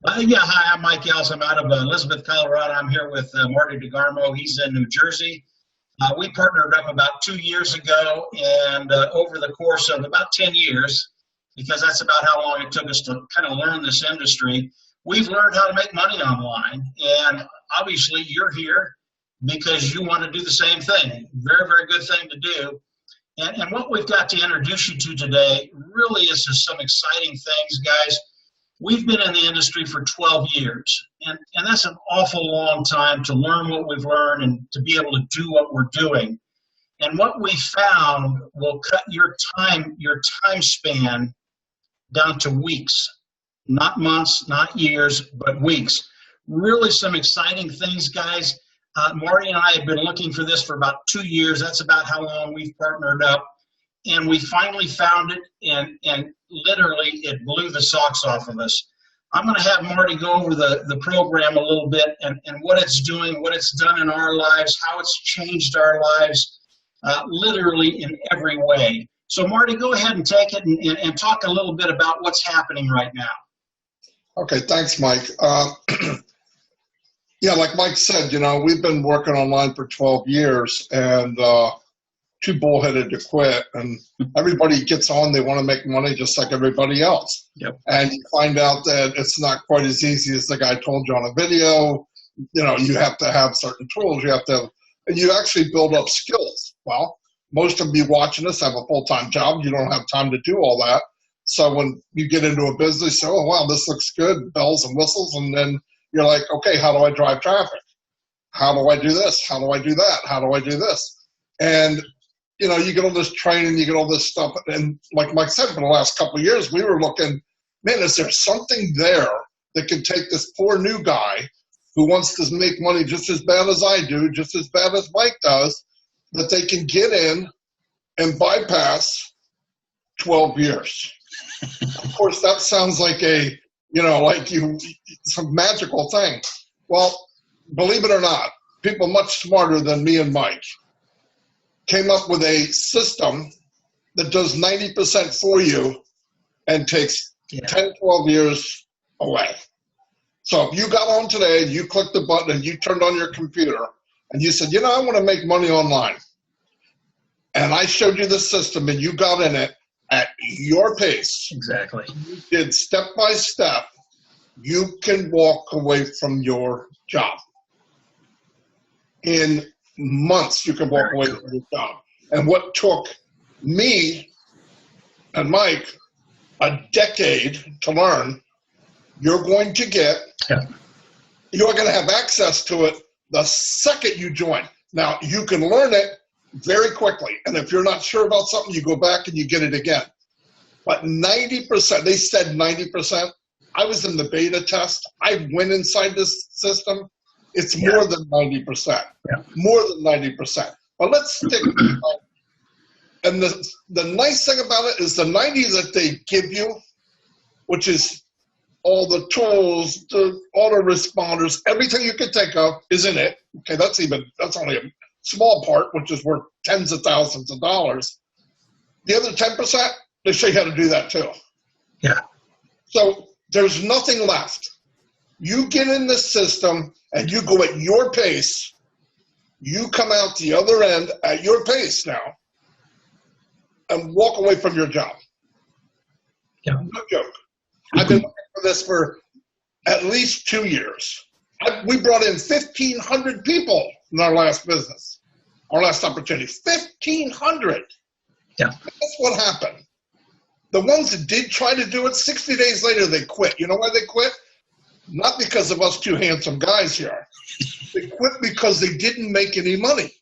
Yeah, hi, I'm Mike Ellis. I'm out of Elizabeth, Colorado. I'm here with Marty DeGarmo. He's in New Jersey. We partnered up about 2 years ago, and over the course of about 10 years, because that's about how long it took us to kind of learn this industry, we've learned how to make money online. And obviously, you're here because you want to do the same thing. Very, very good thing to do. And what we've got to introduce you to today really is just some exciting things, guys. We've been in the industry for 12 years, and that's an awful long time to learn what we've learned and to be able to do what we're doing. And what we found will cut your time span down to weeks, not months, not years, but weeks. Really some exciting things, guys. Marty and I have been looking for this for about 2 years. That's about how long we've partnered up. And we finally found it, and literally it blew the socks off of us. I'm going to have Marty go over the program a little bit and what it's doing, what it's done in our lives, how it's changed our lives, literally in every way. So Marty, go ahead and take it and talk a little bit about what's happening right now. Okay, thanks, Mike. Yeah, like Mike said, we've been working online for 12 years, and too bullheaded to quit, and everybody gets on, they want to make money just like everybody else. Yep. And you find out that it's not quite as easy as the guy told you on a video. You have to have certain tools, and you actually build up skills. Well, most of you watching this have a full-time job, you don't have time to do all that. So when you get into a business, say, oh wow, this looks good, bells and whistles, and then you're like, okay, how do I drive traffic? How do I do this? How do I do that? How do I do this? And you get all this training, you get all this stuff. And like Mike said, for the last couple of years, we were looking, man, is there something there that can take this poor new guy who wants to make money just as bad as I do, just as bad as Mike does, that they can get in and bypass 12 years? Of course, that sounds like some magical thing. Well, believe it or not, people much smarter than me and Mike came up with a system that does 90% for you and takes 10, 12 years away. So if you got on today, you clicked the button and you turned on your computer and you said, I want to make money online. And I showed you the system and you got in it at your pace. Exactly. You did step by step. You can walk away from your job. In months, you can walk away from your job. And what took me and Mike a decade to learn, you're going to get, you're going to have access to it the second you join. Now, you can learn it very quickly. And if you're not sure about something, you go back and you get it again. But 90%, they said 90%. I was in the beta test. I went inside this system. It's more than 90%. More than 90%. But let's stick with it. And the nice thing about it is the 90 that they give you, which is all the tools, the autoresponders, everything you can think of is in it. Okay, that's only a small part, which is worth tens of thousands of dollars. The other 10%, they show you how to do that too. Yeah. So there's nothing left. You get in this system and you go at your pace. You come out the other end at your pace now and walk away from your job. Yeah. No joke. I've been looking for this for at least 2 years. We brought in 1,500 people in our last business, our last opportunity. 1,500. Yeah. That's what happened. The ones that did try to do it, 60 days later, they quit. You know why they quit? Not because of us two handsome guys here. They quit because they didn't make any money.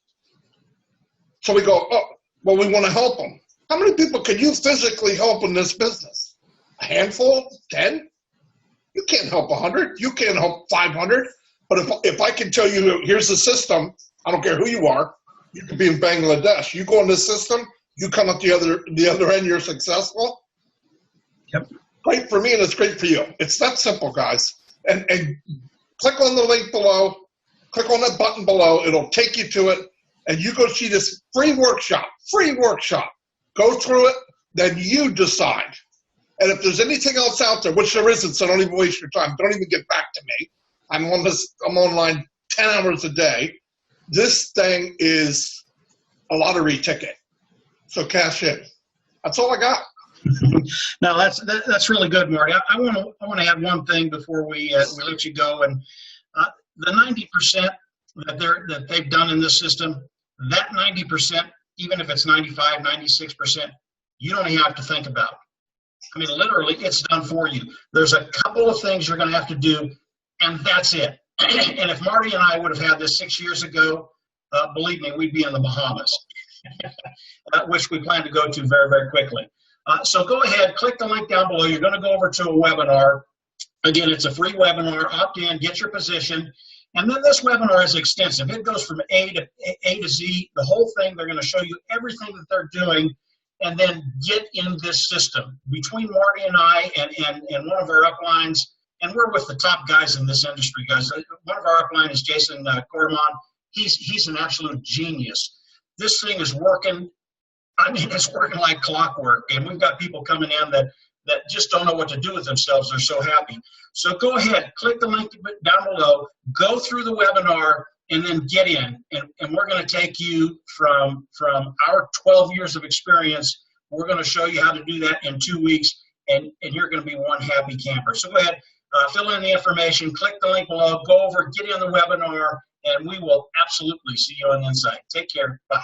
So we go, oh, well, we want to help them. How many people can you physically help in this business? A handful? 10? You can't help 100. You can't help 500. But if I can tell you, here's the system, I don't care who you are. You could be in Bangladesh. You go in this system, you come up the other end, you're successful. Yep. Great for me, and it's great for you. It's that simple, guys. And click on the link below. Click on that button below. It'll take you to it. And you go see this free workshop. Free workshop. Go through it. Then you decide. And if there's anything else out there, which there isn't, so don't even waste your time. Don't even get back to me. I'm online 10 hours a day. This thing is a lottery ticket. So cash in. That's all I got. No, that's really good, Marty. I want to add one thing before we let you go. And the 90% that they've done in this system, that 90%, even if it's 95, 96%, you don't even have to think about. I mean, literally, it's done for you. There's a couple of things you're going to have to do, and that's it. And if Marty and I would have had this 6 years ago, believe me, we'd be in the Bahamas, which we plan to go to very, very quickly. So go ahead, click the link down below. You're going to go over to a webinar. Again, it's a free webinar. Opt in, get your position. And then this webinar is extensive. It goes from A to Z, the whole thing. They're going to show you everything that they're doing, and then get in this system. Between Marty and I and one of our uplines, and we're with the top guys in this industry, guys. One of our upline is Jason Corman. He's an absolute genius. This thing is working. I mean, it's working like clockwork, and we've got people coming in that just don't know what to do with themselves. They're so happy. So go ahead, click the link down below, go through the webinar, and then get in. And we're going to take you from our 12 years of experience. We're going to show you how to do that in 2 weeks, and you're going to be one happy camper. So go ahead, fill in the information, click the link below, go over, get in the webinar, and we will absolutely see you on the inside. Take care. Bye.